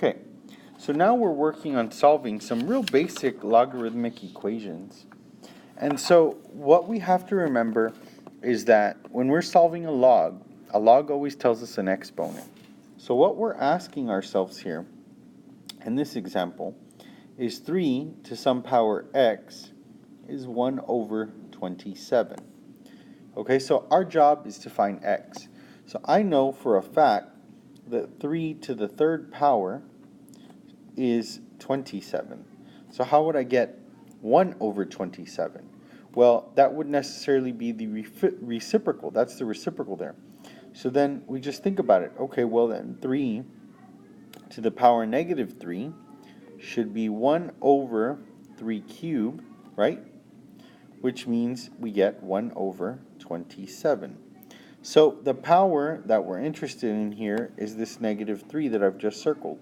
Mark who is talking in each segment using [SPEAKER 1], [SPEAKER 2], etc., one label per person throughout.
[SPEAKER 1] Okay, so now we're working on solving some real basic logarithmic equations. And so what we have to remember is that when we're solving a log always tells us an exponent. So what we're asking ourselves here in this example is 3 to some power x is 1 over 27. Okay, so our job is to find x. So I know for a fact that 3 to the third power is 27. So how would I get 1 over 27? Well, that would necessarily be the reciprocal. That's the reciprocal there. So then we just think about it. Okay, well then 3 to the power negative 3 should be 1 over 3 cubed, right? Which means we get 1 over 27. So the power that we're interested in here is this negative 3 that I've just circled.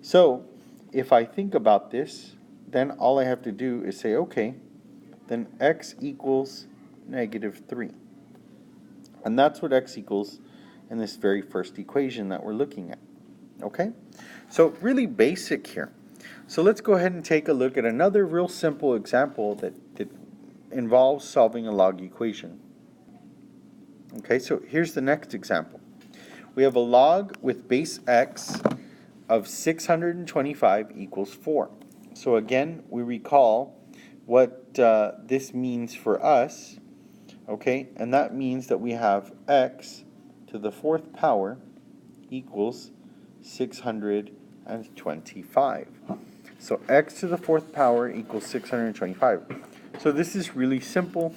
[SPEAKER 1] So if I think about this, then all I have to do is say, okay, then x equals negative 3. And that's what x equals in this very first equation that we're looking at. Okay? So really basic here. So let's go ahead and take a look at another real simple example that involves solving a log equation. Okay, so here's the next example. We have a log with base x of 625 equals 4. So again, we recall what this means for us, okay, and that means that we have x to the fourth power equals 625. So x to the fourth power equals 625. So this is really simple,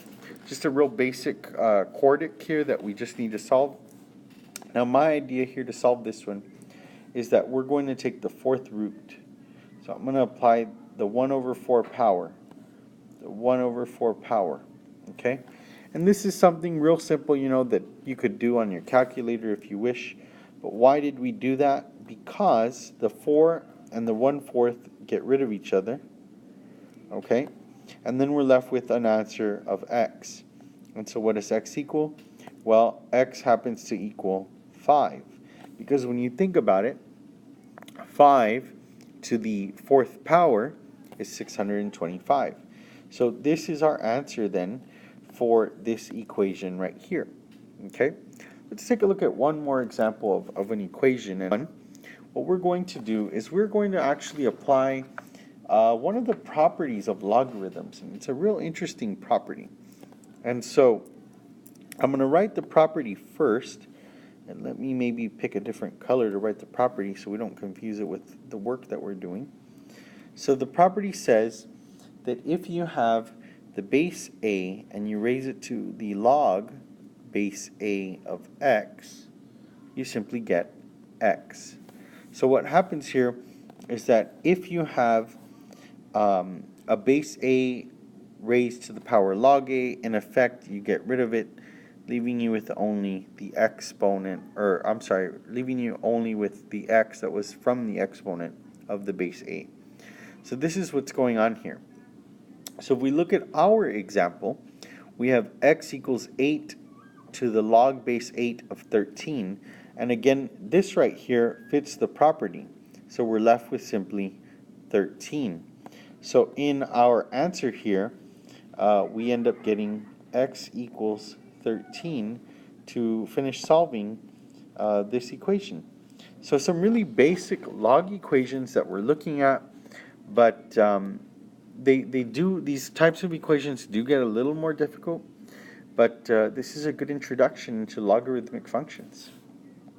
[SPEAKER 1] just a real basic quadratic here that we just need to solve. Now my idea here to solve this one is that we're going to take the fourth root. So I'm going to apply the 1 over 4 power. The 1 over 4 power. Okay? And this is something real simple, you know, that you could do on your calculator if you wish. But why did we do that? Because the 4 and the 1/4 get rid of each other. Okay? And then we're left with an answer of x. And so what does x equal? Well, x happens to equal 5. Because when you think about it, 5 to the fourth power is 625. So this is our answer then for this equation right here. Okay? Let's take a look at one more example of an equation. And what we're going to do is we're going to actually apply one of the properties of logarithms. And it's a real interesting property. And so I'm going to write the property first. And let me maybe pick a different color to write the property so we don't confuse it with the work that we're doing. So the property says that if you have the base a and you raise it to the log base a of x, you simply get x. So what happens here is that if you have a base a raised to the power log a, in effect you get rid of it, leaving you with only the exponent, or I'm sorry, leaving you only with the x that was from the exponent of the base a. So this is what's going on here. So if we look at our example, we have x equals 8 to the log base 8 of 13. And again, this right here fits the property. So we're left with simply 13. So in our answer here, we end up getting x equals 13 to finish solving this equation. So some really basic log equations that we're looking at, but these types of equations do get a little more difficult, but this is a good introduction to logarithmic functions.